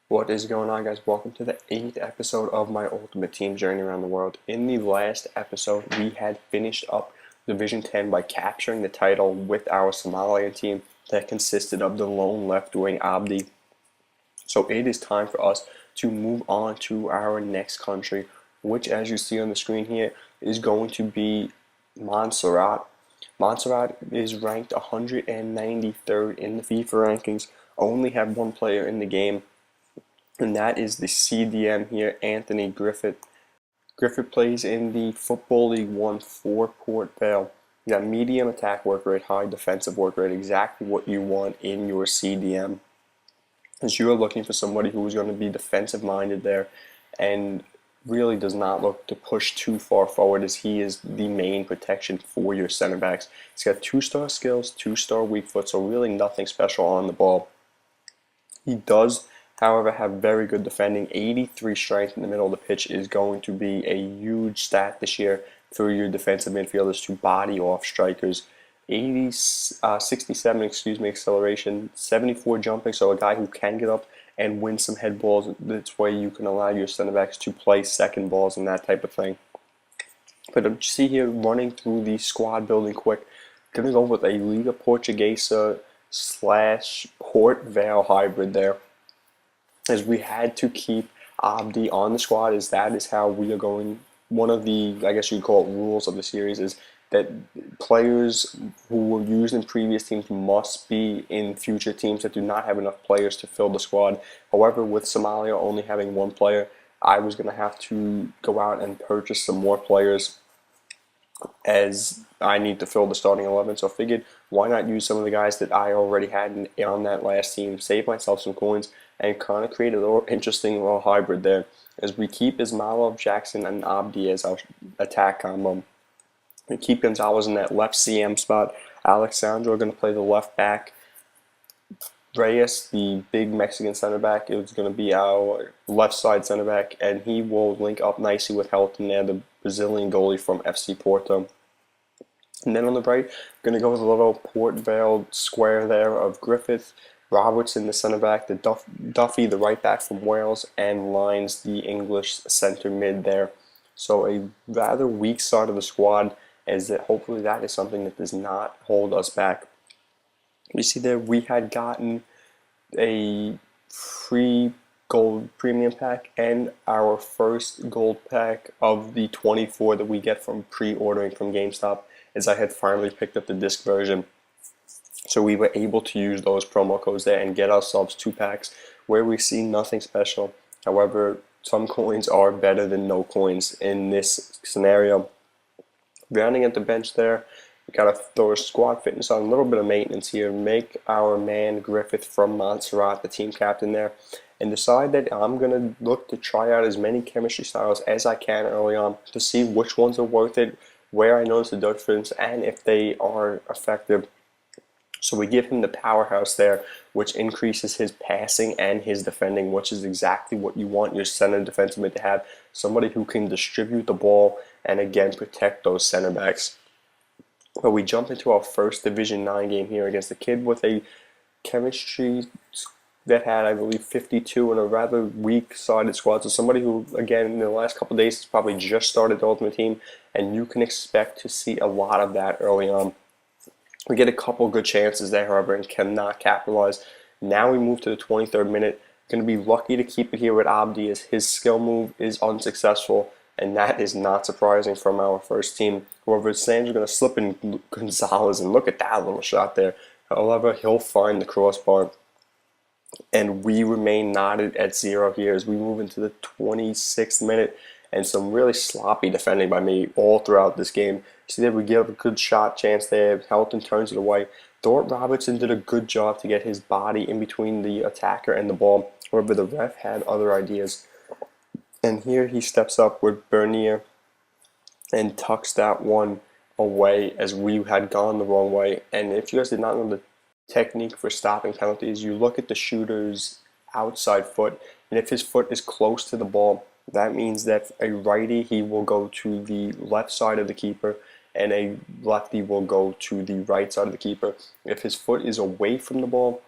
What is going on, guys? Welcome to the 8th episode of my Ultimate Team Journey Around the World. In the last episode, we had finished up Division 10 by capturing the title with our Somalian team that consisted of the lone left wing Abdi. So it is time for us to move on to our next country, which, as you see on the screen here, is going to be Montserrat. Montserrat is ranked 193rd in the FIFA rankings, only have one player in the game, and that is the CDM here, Anthony Griffith. Griffith plays in the Football League 1 for Port Vale. You got medium attack work rate, high defensive work rate, exactly what you want in your CDM. As you are looking for somebody who is going to be defensive minded there and really does not look to push too far forward, as he is the main protection for your center backs. He's got 2-star skills, 2-star weak foot, so really nothing special on the ball. He does, however, have very good defending. 83 strength in the middle of the pitch is going to be a huge stat this year for your defensive midfielders to body off strikers. 67 acceleration, 74 jumping, so a guy who can get up and win some head balls. This way you can allow your center backs to play second balls and that type of thing. But you see here, running through the squad building quick, going to go with a Liga Portuguesa / Port Vale hybrid there, as we had to keep Abdi on the squad, as that is how we are going. One of the, I guess you'd call it, rules of the series is that players who were used in previous teams must be in future teams that do not have enough players to fill the squad. However, with Somalia only having one player, I was going to have to go out and purchase some more players, as I need to fill the starting 11. So I figured, why not use some of the guys that I already had on that last team, save myself some coins, and kind of create a little interesting little hybrid there, as we keep Ismailov, Jackson, and Abdi as our attack combo. We keep Gonzalez in that left CM spot. Alexandro going to play the left back. Reyes, the big Mexican center back, is going to be our left side center back, and he will link up nicely with Helton there, the Brazilian goalie from FC Porto. And then on the right, going to go with a little Port Vale square there of Griffith, Robertson, the center back, the Duffy, the right back from Wales, and Lyons, the English center mid there. So a rather weak side of the squad, as that hopefully that is something that does not hold us back. You see there, we had gotten a free gold premium pack and our first gold pack of the 24 that we get from pre-ordering from GameStop, as I had finally picked up the disc version. So we were able to use those promo codes there and get ourselves 2 packs where we see nothing special. However, some coins are better than no coins in this scenario. Rounding at the bench there, we gotta throw a squad fitness on, a little bit of maintenance here, make our man Griffith from Montserrat the team captain there, and decide that I'm gonna look to try out as many chemistry styles as I can early on to see which ones are worth it, where I notice the difference, and if they are effective. So we give him the powerhouse there, which increases his passing and his defending, which is exactly what you want your center defensive mid to have. Somebody who can distribute the ball and, again, protect those center backs. But we jump into our first Division 9 game here against a kid with a chemistry that had, I believe, 52 and a rather weak-sided squad. So somebody who, again, in the last couple of days has probably just started the Ultimate Team, and you can expect to see a lot of that early on. We get a couple good chances there, however, and cannot capitalize. Now we move to the 23rd minute. Going to be lucky to keep it here with Abdi, as his skill move is unsuccessful, and that is not surprising from our first team. However, Sanders going to slip in Gonzalez, and look at that little shot there. However, he'll find the crossbar, and we remain knotted at 0 here as we move into the 26th minute, and some really sloppy defending by me all throughout this game. See that we give a good shot chance there. Helton turns it away. Thorpe Robertson did a good job to get his body in between the attacker and the ball. However, the ref had other ideas. And here he steps up with Bernier and tucks that one away, as we had gone the wrong way. And if you guys did not know the technique for stopping penalties, you look at the shooter's outside foot, and if his foot is close to the ball, that means that a righty, he will go to the left side of the keeper, and a lefty will go to the right side of the keeper. If his foot is away from the ball,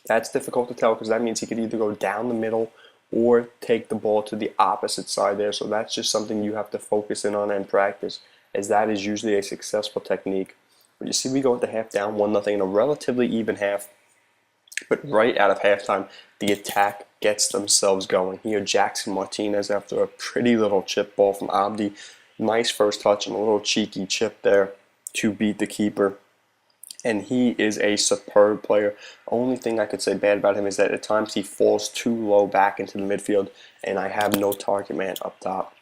That's difficult to tell because that means he could either go down the middle or take the ball to the opposite side there. So that's just something you have to focus in on and practice, as that is usually a successful technique. But you see, we go into half down 1-0 in a relatively even half. But right out of halftime, the attack gets themselves going. Here, Jackson Martinez, after a pretty little chip ball from Abdi, nice first touch and a little cheeky chip there to beat the keeper. And he is a superb player. Only thing I could say bad about him is that at times he falls too low back into the midfield, and I have no target man up top.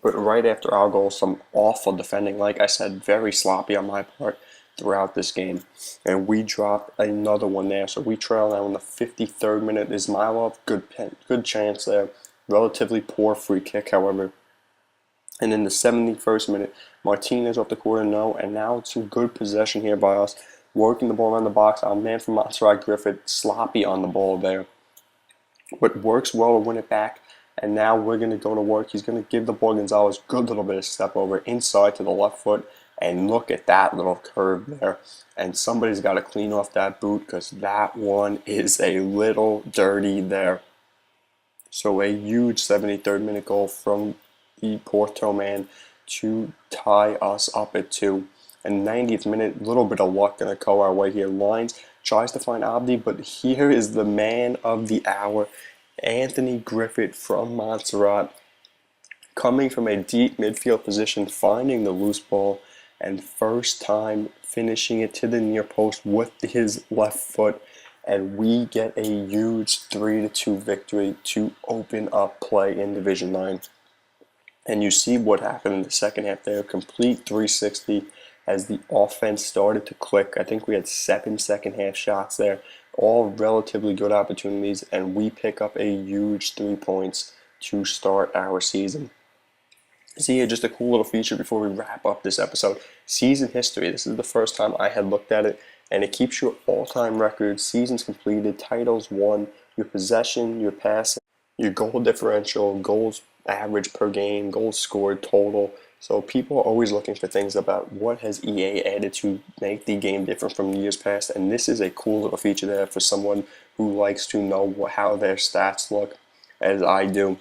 But right after our goal, some awful defending. Like I said, very sloppy on my part throughout this game. And we dropped another one there. So we trail now in the 53rd minute. Ismailov, good chance there. Relatively poor free kick, however. And in the 71st minute, Martinez off the corner, no, and now it's some good possession here by us, working the ball around the box. Our man from Montserrat, Griffith, sloppy on the ball there, but works well to win it back. And now we're going to go to work. He's going to give the ball Gonzalez, good little bit of step over inside to the left foot, and look at that little curve there. And somebody's got to clean off that boot because that one is a little dirty there. So a huge 73rd minute goal from the Porto man to tie us up at 2. And 90th minute, little bit of luck gonna go our way here. Lines tries to find Abdi, but here is the man of the hour, Anthony Griffith from Montserrat, coming from a deep midfield position, finding the loose ball, and first time finishing it to the near post with his left foot. And we get a huge 3-2 victory to open up play in Division 9. And you see what happened in the second half there, complete 360 as the offense started to click. I think we had 7 second half shots there, all relatively good opportunities, and we pick up a huge 3 points to start our season. See here, just a cool little feature before we wrap up this episode. Season history. This is the first time I had looked at it, and it keeps your all-time records, seasons completed, titles won, your possession, your passing, your goal differential, goals average per game, goals scored total. So people are always looking for things about what has EA added to make the game different from years past, and this is a cool little feature there for someone who likes to know how their stats look, as I do.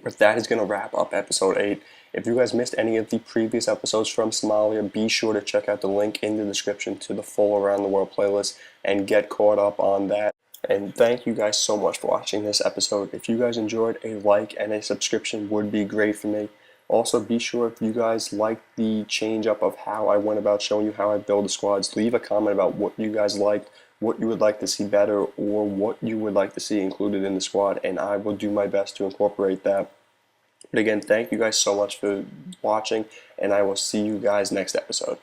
But that is going to wrap up episode 8. If you guys missed any of the previous episodes from Somalia, be sure to check out the link in the description to the full Around the World playlist and get caught up on that. And thank you guys so much for watching this episode. If you guys enjoyed, a like and a subscription would be great for me. Also, be sure if you guys like the change up of how I went about showing you how I build the squads, leave a comment about what you guys liked, what you would like to see better, or what you would like to see included in the squad, and I will do my best to incorporate that. But again, thank you guys so much for watching, and I will see you guys next episode.